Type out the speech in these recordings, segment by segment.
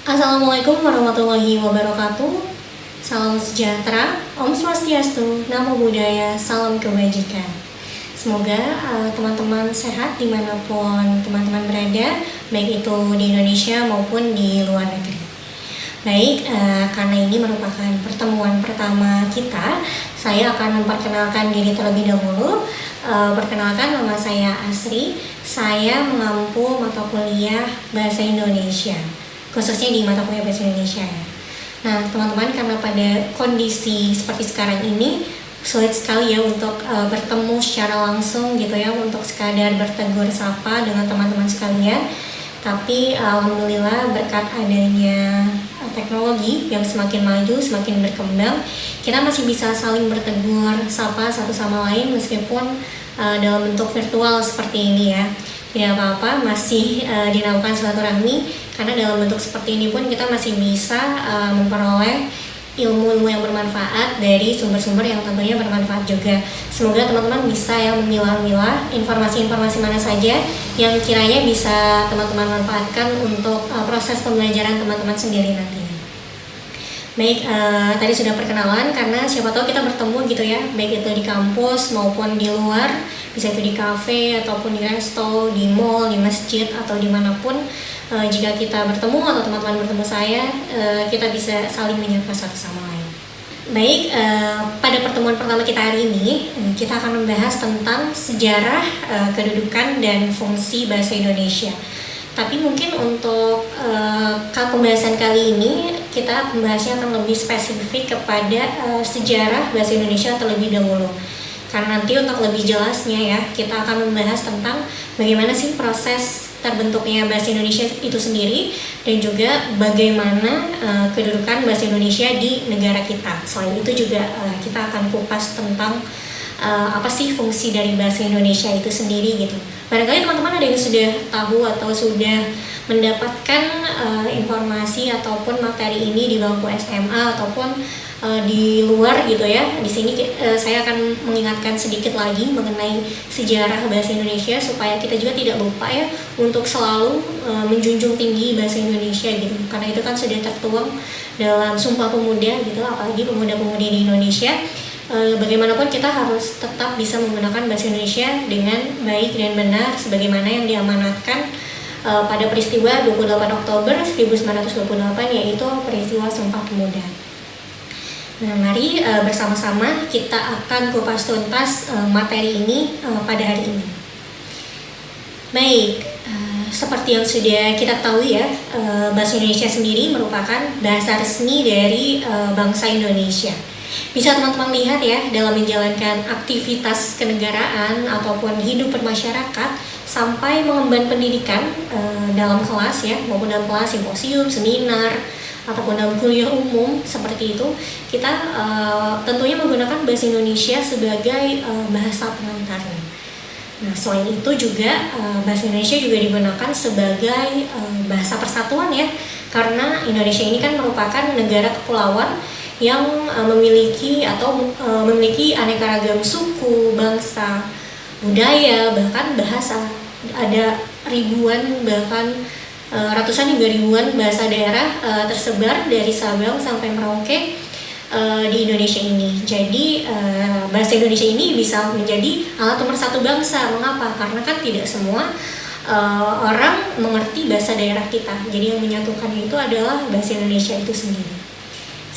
Assalamualaikum warahmatullahi wabarakatuh. Salam sejahtera, Om Swastiastu, Namo Buddhaya, salam kebajikan. Semoga teman-teman sehat dimanapun teman-teman berada, baik itu di Indonesia maupun di luar negeri. Baik, karena ini merupakan pertemuan pertama kita, saya akan memperkenalkan diri terlebih dahulu. Perkenalkan, nama saya Asri, saya mengampu mata kuliah Bahasa Indonesia, khususnya di mata kuliah Bahasa Indonesia ya. Nah teman-teman, karena pada kondisi seperti sekarang ini sulit sekali ya untuk bertemu secara langsung gitu ya, untuk sekadar bertegur sapa dengan teman-teman sekalian. Tapi alhamdulillah berkat adanya teknologi yang semakin maju, semakin berkembang, kita masih bisa saling bertegur sapa satu sama lain meskipun dalam bentuk virtual seperti ini ya. Tidak apa-apa, masih dinamakan silaturahmi, karena dalam bentuk seperti ini pun kita masih bisa memperoleh ilmu-ilmu yang bermanfaat dari sumber-sumber yang tentunya bermanfaat juga. Semoga teman-teman bisa ya memilah-milah informasi-informasi mana saja yang kiranya bisa teman-teman manfaatkan untuk proses pembelajaran teman-teman sendiri nantinya. Baik, tadi sudah perkenalan, karena siapa tahu kita bertemu gitu ya, baik itu di kampus maupun di luar, bisa itu di kafe ataupun di resto, di mall, di masjid atau dimanapun. Jika kita bertemu atau teman-teman bertemu saya, kita bisa saling menyapa satu sama lain. Baik, pada pertemuan pertama kita hari ini, kita akan membahas tentang sejarah, kedudukan dan fungsi bahasa Indonesia. Tapi mungkin untuk pembahasan kali ini kita pembahasnya akan lebih spesifik kepada sejarah bahasa Indonesia terlebih dahulu. Karena nanti untuk lebih jelasnya ya, kita akan membahas tentang bagaimana sih proses terbentuknya bahasa Indonesia itu sendiri, dan juga bagaimana kedudukan bahasa Indonesia di negara kita. Selain itu juga kita akan kupas tentang apa sih fungsi dari bahasa Indonesia itu sendiri gitu. Barangkali teman-teman ada yang sudah tahu atau sudah mendapatkan informasi ataupun materi ini di bangku SMA ataupun di luar gitu ya. Di sini saya akan mengingatkan sedikit lagi mengenai sejarah bahasa Indonesia supaya kita juga tidak lupa ya untuk selalu menjunjung tinggi bahasa Indonesia gitu. Karena itu kan sudah tertuang dalam Sumpah Pemuda gitu, apalagi pemuda-pemudi di Indonesia. Bagaimanapun kita harus tetap bisa menggunakan bahasa Indonesia dengan baik dan benar sebagaimana yang diamanatkan pada peristiwa 28 Oktober 1928, yaitu peristiwa Sumpah Pemuda. Nah, mari bersama-sama kita akan kupas tuntas materi ini pada hari ini. Baik, seperti yang sudah kita ketahui ya, bahasa Indonesia sendiri merupakan bahasa resmi dari bangsa Indonesia. Bisa teman-teman lihat ya, dalam menjalankan aktivitas kenegaraan ataupun hidup bermasyarakat sampai mengemban pendidikan dalam kelas ya, maupun dalam kelas simposium, seminar, ataupun dalam kuliah umum seperti itu, kita tentunya menggunakan bahasa Indonesia sebagai bahasa pengantarnya. Nah, selain itu juga bahasa Indonesia juga digunakan sebagai bahasa persatuan ya, karena Indonesia ini kan merupakan negara kepulauan yang memiliki aneka ragam suku, bangsa, budaya, bahkan bahasa. Ada ribuan, bahkan ratusan hingga ribuan bahasa daerah tersebar dari Sabang sampai Merauke di Indonesia ini. Jadi bahasa Indonesia ini bisa menjadi alat nomor satu bangsa. Mengapa? Karena kan tidak semua orang mengerti bahasa daerah kita. Jadi yang menyatukannya itu adalah bahasa Indonesia itu sendiri.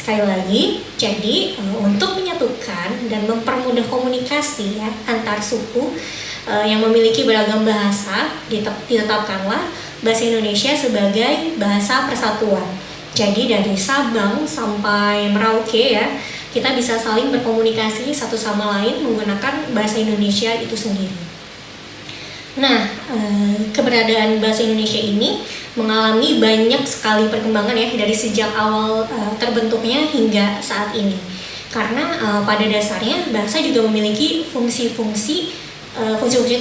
Sekali lagi, jadi untuk menyatukan dan mempermudah komunikasi ya antar suku yang memiliki beragam bahasa, ditetapkanlah bahasa Indonesia sebagai bahasa persatuan. Jadi dari Sabang sampai Merauke ya, kita bisa saling berkomunikasi satu sama lain menggunakan bahasa Indonesia itu sendiri. Nah, keberadaan bahasa Indonesia ini mengalami banyak sekali perkembangan ya, dari sejak awal terbentuknya hingga saat ini. Karena pada dasarnya bahasa juga memiliki fungsi-fungsi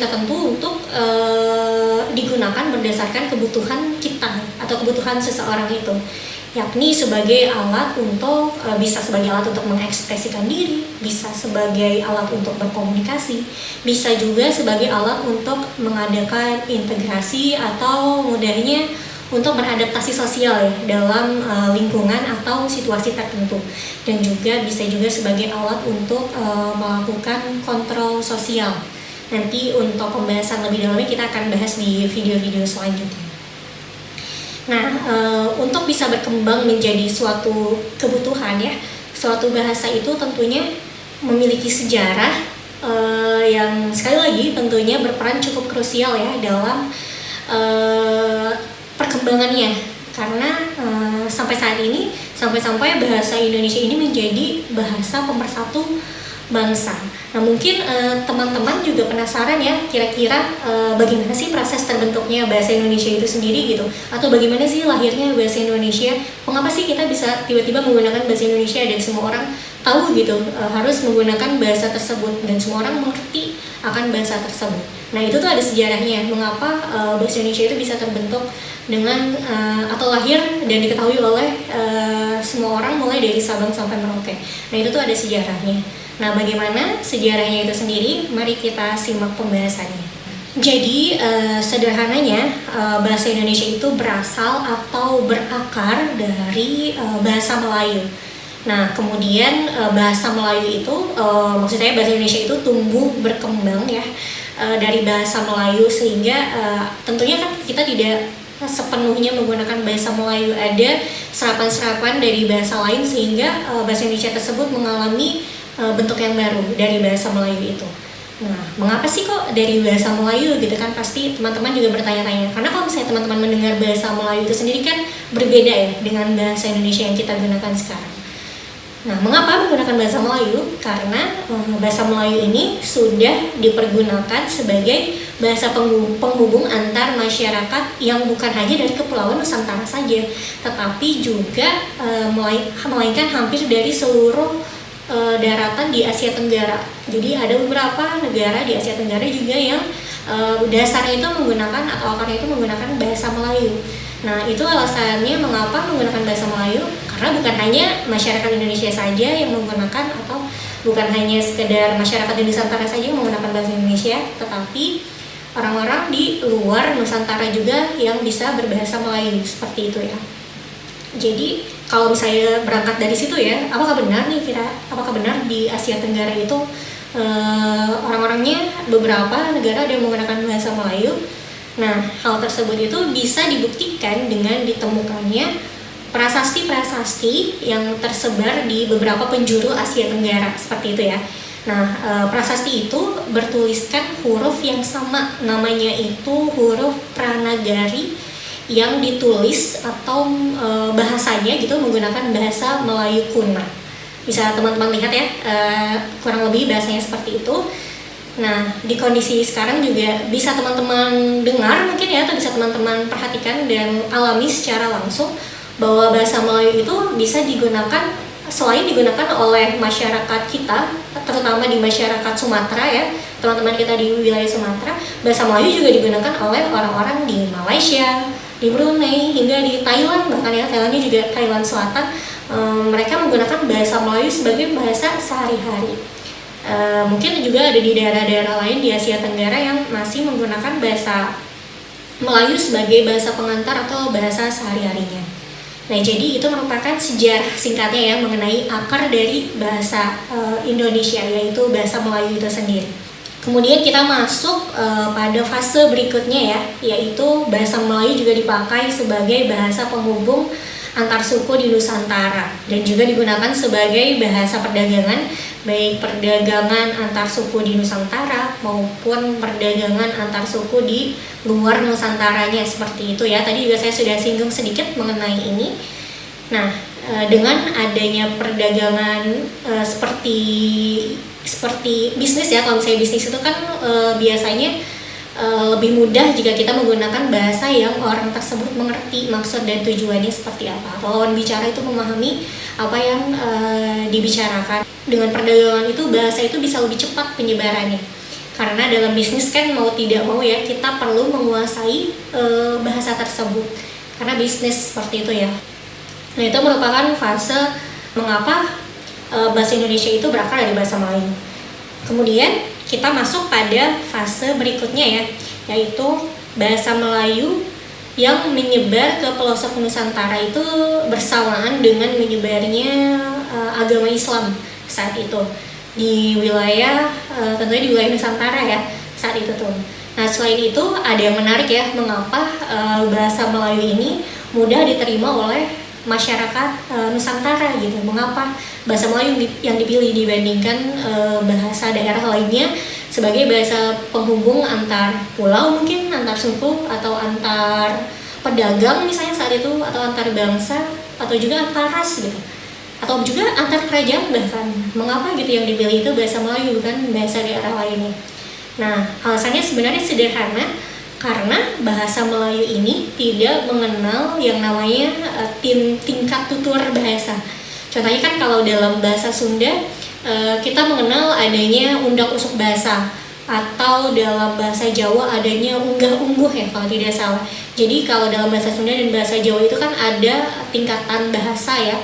tertentu untuk digunakan berdasarkan kebutuhan kita atau kebutuhan seseorang itu, yakni sebagai alat untuk bisa sebagai alat untuk mengekspresikan diri, bisa sebagai alat untuk berkomunikasi, bisa juga sebagai alat untuk mengadakan integrasi atau mudahnya untuk beradaptasi sosial ya dalam lingkungan atau situasi tertentu, dan juga bisa juga sebagai alat untuk melakukan kontrol sosial. Nanti untuk pembahasan lebih dalamnya kita akan bahas di video-video selanjutnya. Nah, untuk bisa berkembang menjadi suatu kebutuhan ya, suatu bahasa itu tentunya memiliki sejarah yang sekali lagi tentunya berperan cukup krusial ya dalam perkembangannya, karena sampai bahasa Indonesia ini menjadi bahasa pemersatu bangsa. Nah, mungkin teman-teman juga penasaran ya, kira-kira bagaimana sih proses terbentuknya bahasa Indonesia itu sendiri gitu, atau bagaimana sih lahirnya bahasa Indonesia, mengapa sih kita bisa tiba-tiba menggunakan bahasa Indonesia dan semua orang tahu gitu harus menggunakan bahasa tersebut dan semua orang mengerti akan bahasa tersebut. Nah, itu tuh ada sejarahnya mengapa bahasa Indonesia itu bisa terbentuk dengan atau lahir dan diketahui oleh semua orang mulai dari Sabang sampai Merauke. Nah, itu tuh ada sejarahnya. Nah, bagaimana sejarahnya itu sendiri? Mari kita simak pembahasannya. Jadi, sederhananya bahasa Indonesia itu berasal atau berakar dari bahasa Melayu. Nah, kemudian bahasa Melayu itu, maksud saya bahasa Indonesia itu tumbuh berkembang ya dari bahasa Melayu, sehingga tentunya kan kita tidak sepenuhnya menggunakan bahasa Melayu, ada serapan-serapan dari bahasa lain sehingga bahasa Indonesia tersebut mengalami bentuk yang baru dari bahasa Melayu itu. Nah, mengapa sih kok dari bahasa Melayu gitu kan, pasti teman-teman juga bertanya-tanya. Karena kalau misalnya teman-teman mendengar bahasa Melayu itu sendiri kan berbeda ya dengan bahasa Indonesia yang kita gunakan sekarang. Nah, mengapa menggunakan bahasa Melayu? Karena bahasa Melayu ini sudah dipergunakan sebagai bahasa penghubung antar masyarakat yang bukan hanya dari Kepulauan Nusantara saja, tetapi juga melainkan hampir dari seluruh daratan di Asia Tenggara. Jadi ada beberapa negara di Asia Tenggara juga yang dasarnya itu menggunakan atau akarnya itu menggunakan bahasa Melayu. Nah, itu alasannya mengapa menggunakan bahasa Melayu, karena bukan hanya masyarakat Indonesia saja yang menggunakan, atau bukan hanya sekedar masyarakat di Nusantara saja yang menggunakan bahasa Indonesia, tetapi orang-orang di luar Nusantara juga yang bisa berbahasa Melayu, seperti itu ya. Jadi kalau misalnya berangkat dari situ ya, apakah benar di Asia Tenggara itu orang-orangnya beberapa negara ada yang menggunakan bahasa Melayu? Nah, hal tersebut itu bisa dibuktikan dengan ditemukannya prasasti-prasasti yang tersebar di beberapa penjuru Asia Tenggara, seperti itu ya. Nah, prasasti itu bertuliskan huruf yang sama, namanya itu huruf Pranagari, yang ditulis atau bahasanya gitu menggunakan bahasa Melayu kuno. Bisa teman-teman lihat ya, kurang lebih bahasanya seperti itu. Nah, di kondisi sekarang juga bisa teman-teman dengar mungkin ya, atau bisa teman-teman perhatikan dan alami secara langsung bahwa bahasa Melayu itu bisa digunakan, selain digunakan oleh masyarakat kita, terutama di masyarakat Sumatera ya, teman-teman kita di wilayah Sumatera, bahasa Melayu juga digunakan oleh orang-orang di Malaysia, di Brunei, hingga di Thailand, bahkan ya Thailandnya juga Thailand Selatan. Mereka menggunakan bahasa Melayu sebagai bahasa sehari-hari. Mungkin juga ada di daerah-daerah lain di Asia Tenggara yang masih menggunakan bahasa Melayu sebagai bahasa pengantar atau bahasa sehari-harinya. Nah, jadi itu merupakan sejarah singkatnya ya mengenai akar dari bahasa Indonesia, yaitu bahasa Melayu itu sendiri. Kemudian kita masuk pada fase berikutnya ya, yaitu bahasa Melayu juga dipakai sebagai bahasa penghubung antar suku di Nusantara dan juga digunakan sebagai bahasa perdagangan, baik perdagangan antar suku di Nusantara maupun perdagangan antar suku di luar Nusantaranya, seperti itu ya. Tadi juga saya sudah singgung sedikit mengenai ini. Nah, dengan adanya perdagangan seperti bisnis ya, kalau misalnya bisnis itu kan biasanya lebih mudah jika kita menggunakan bahasa yang orang tersebut mengerti maksud dan tujuannya seperti apa, atau lawan bicara itu memahami apa yang dibicarakan. Dengan perdagangan itu bahasa itu bisa lebih cepat penyebarannya, karena dalam bisnis kan mau tidak mau ya kita perlu menguasai bahasa tersebut karena bisnis, seperti itu ya. Nah, itu merupakan fase mengapa bahasa Indonesia itu berakar dari bahasa Melayu. Kemudian kita masuk pada fase berikutnya ya, yaitu bahasa Melayu yang menyebar ke pelosok Nusantara itu bersamaan dengan menyebarnya agama Islam saat itu di wilayah tentunya di wilayah Nusantara ya saat itu tuh. Nah selain itu ada yang menarik ya, mengapa bahasa Melayu ini mudah diterima oleh masyarakat Nusantara gitu. Mengapa bahasa Melayu yang dipilih dibandingkan bahasa daerah lainnya sebagai bahasa penghubung antar pulau, mungkin antar suku atau antar pedagang misalnya saat itu, atau antar bangsa, atau juga antar ras gitu, atau juga antar kerajaan bahkan. Mengapa gitu yang dipilih itu bahasa Melayu bukan bahasa daerah lainnya? Nah alasannya sebenarnya sederhana, karena bahasa Melayu ini tidak mengenal yang namanya tingkat tutur bahasa. Contohnya kan kalau dalam bahasa Sunda kita mengenal adanya undak usuk bahasa, atau dalam bahasa Jawa adanya unggah-ungguh ya kalau tidak salah. Jadi kalau dalam bahasa Sunda dan bahasa Jawa itu kan ada tingkatan bahasa ya,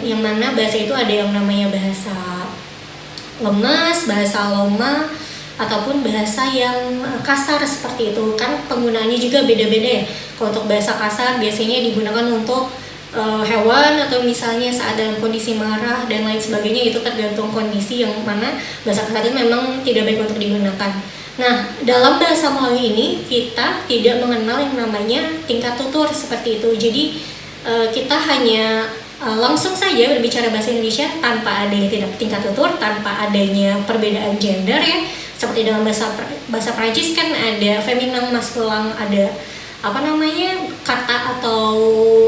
yang mana bahasa itu ada yang namanya bahasa lemes, bahasa loma, ataupun bahasa yang kasar seperti itu. Kan penggunaannya juga beda-beda ya. Kalau untuk bahasa kasar biasanya digunakan untuk hewan, atau misalnya saat dalam kondisi marah dan lain sebagainya. Itu tergantung kondisi yang mana bahasa kasar itu memang tidak baik untuk digunakan. Nah dalam bahasa Melayu ini kita tidak mengenal yang namanya tingkat tutur seperti itu. Jadi kita hanya langsung saja berbicara bahasa Indonesia tanpa adanya tingkat tutur, tanpa adanya perbedaan gender ya. Seperti dalam bahasa Prancis kan ada feminin, maskulin, ada kata atau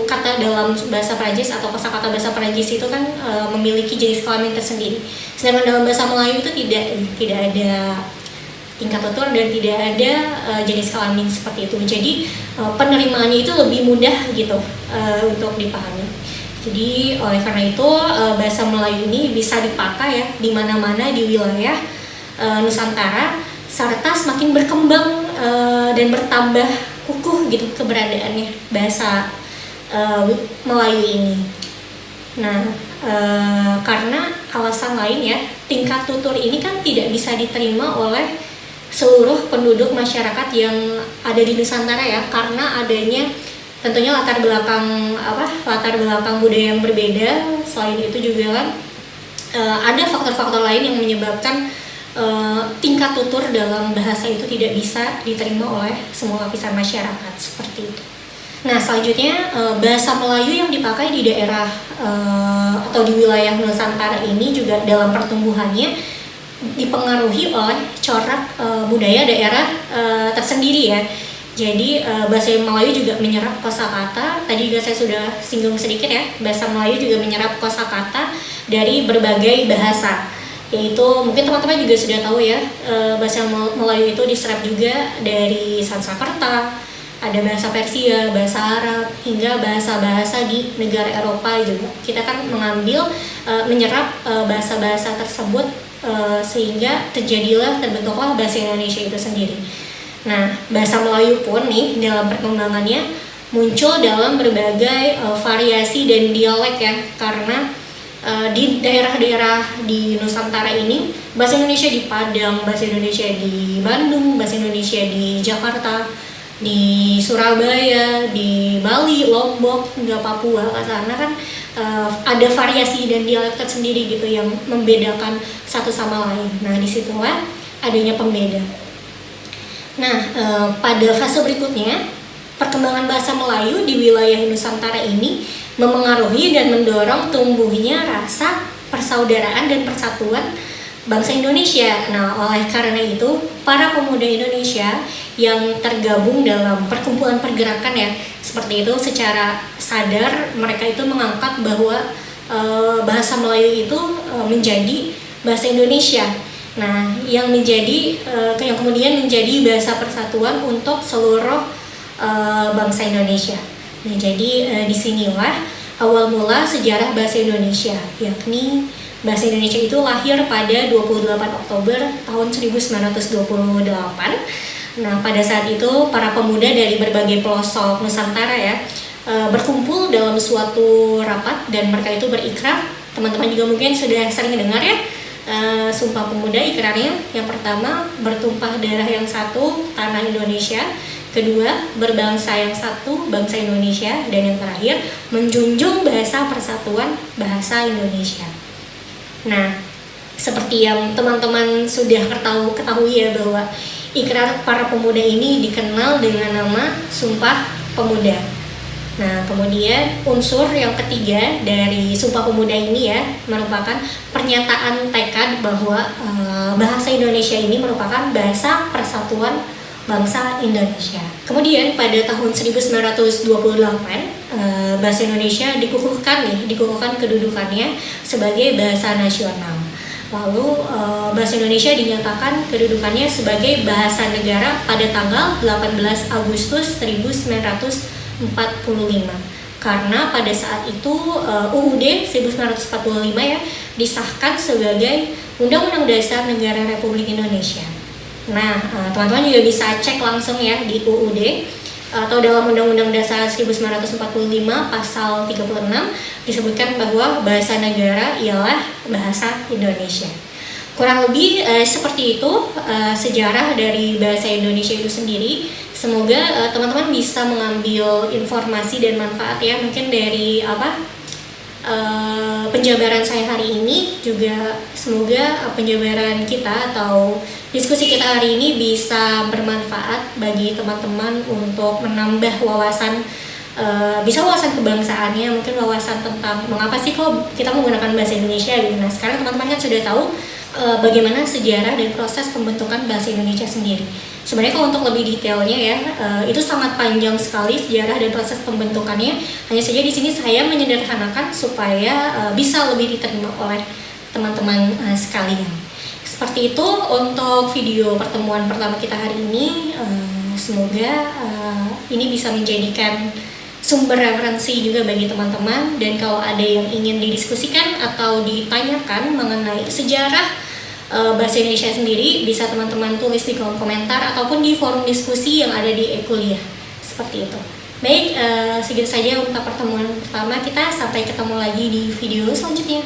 kata dalam bahasa Prancis atau kosakata bahasa Prancis itu kan memiliki jenis kelamin tersendiri. Sedangkan dalam bahasa Melayu itu tidak ada tingkat tutur dan tidak ada jenis kelamin seperti itu. Jadi penerimaannya itu lebih mudah gitu untuk dipahami. Jadi oleh karena itu bahasa Melayu ini bisa dipakai ya di mana-mana di wilayah Nusantara, serta semakin berkembang dan bertambah kukuh gitu keberadaannya bahasa Melayu ini. Nah karena alasan lain ya, tingkat tutur ini kan tidak bisa diterima oleh seluruh penduduk masyarakat yang ada di Nusantara ya, karena adanya tentunya latar belakang budaya yang berbeda. Selain itu juga kan ada faktor-faktor lain yang menyebabkan tingkat tutur dalam bahasa itu tidak bisa diterima oleh semua lapisan masyarakat seperti itu. Nah selanjutnya bahasa Melayu yang dipakai di daerah atau di wilayah Nusantara ini juga dalam pertumbuhannya dipengaruhi oleh corak budaya daerah tersendiri ya. Jadi bahasa Melayu juga menyerap kosakata. Tadi juga saya sudah singgung sedikit ya, bahasa Melayu juga menyerap kosakata dari berbagai bahasa. Yaitu mungkin teman-teman juga sudah tahu ya, bahasa Melayu itu diserap juga dari Sanskerta, ada bahasa Persia, bahasa Arab, hingga bahasa-bahasa di negara Eropa juga. Kita kan menyerap bahasa-bahasa tersebut sehingga terbentuklah bahasa Indonesia itu sendiri. Nah bahasa Melayu pun nih dalam perkembangannya muncul dalam berbagai variasi dan dialek ya, karena di daerah-daerah di Nusantara ini bahasa Indonesia di Padang, bahasa Indonesia di Bandung, bahasa Indonesia di Jakarta, di Surabaya, di Bali, Lombok, hingga Papua. Karena kan ada variasi dan dialek tersendiri gitu yang membedakan satu sama lain. Nah disitulah adanya pembeda. Nah pada fase berikutnya perkembangan bahasa Melayu di wilayah Nusantara ini memengaruhi dan mendorong tumbuhnya rasa persaudaraan dan persatuan bangsa Indonesia. Nah, oleh karena itu, para pemuda Indonesia yang tergabung dalam perkumpulan pergerakan ya, seperti itu secara sadar mereka itu mengangkat bahwa bahasa Melayu itu menjadi bahasa Indonesia. Nah, yang kemudian menjadi bahasa persatuan untuk seluruh bangsa Indonesia. Nah, jadi disinilah awal mula sejarah bahasa Indonesia, yakni bahasa Indonesia itu lahir pada 28 Oktober tahun 1928. Nah, pada saat itu para pemuda dari berbagai pelosok Nusantara ya berkumpul dalam suatu rapat dan mereka itu berikrar. Teman-teman juga mungkin sudah sering dengar ya Sumpah Pemuda. Ikrarnya yang pertama, bertumpah darah yang satu, tanah Indonesia. Kedua, berbangsa yang satu, bangsa Indonesia. Dan yang terakhir, menjunjung bahasa persatuan bahasa Indonesia. Nah, seperti yang teman-teman sudah ketahui ya, bahwa Ikrar Para Pemuda ini dikenal dengan nama Sumpah Pemuda. Nah, kemudian unsur yang ketiga dari Sumpah Pemuda ini ya, merupakan pernyataan tekad bahwa bahasa Indonesia ini merupakan bahasa persatuan bangsa Indonesia. Kemudian pada tahun 1928 bahasa Indonesia dikukuhkan kedudukannya sebagai bahasa nasional. Lalu bahasa Indonesia dinyatakan kedudukannya sebagai bahasa negara pada tanggal 18 Agustus 1945. Karena pada saat itu UUD 1945 ya disahkan sebagai Undang-Undang Dasar Negara Republik Indonesia. Nah, teman-teman juga bisa cek langsung ya di UUD atau dalam Undang-Undang Dasar 1945 pasal 36 disebutkan bahwa bahasa negara ialah bahasa Indonesia. Kurang lebih seperti itu sejarah dari bahasa Indonesia itu sendiri. Semoga teman-teman bisa mengambil informasi dan manfaat ya, mungkin dari penjabaran saya hari ini. Juga semoga penjabaran kita atau diskusi kita hari ini bisa bermanfaat bagi teman-teman untuk menambah wawasan, bisa wawasan kebangsaannya, mungkin wawasan tentang mengapa sih kok kita menggunakan bahasa Indonesia gitu. Nah, sekarang teman-teman kan sudah tahu bagaimana sejarah dan proses pembentukan bahasa Indonesia sendiri. Sebenarnya kalau untuk lebih detailnya ya, itu sangat panjang sekali sejarah dan proses pembentukannya. Hanya saja di sini saya menyederhanakan supaya bisa lebih diterima oleh teman-teman sekalian. Seperti itu untuk video pertemuan pertama kita hari ini. Semoga ini bisa menjadikan sumber referensi juga bagi teman-teman. Dan kalau ada yang ingin didiskusikan atau ditanyakan mengenai sejarah bahasa Indonesia sendiri, bisa teman-teman tulis di kolom komentar ataupun di forum diskusi yang ada di e-kuliah. Seperti itu. Baik, segitu saja untuk pertemuan pertama kita. Sampai ketemu lagi di video selanjutnya.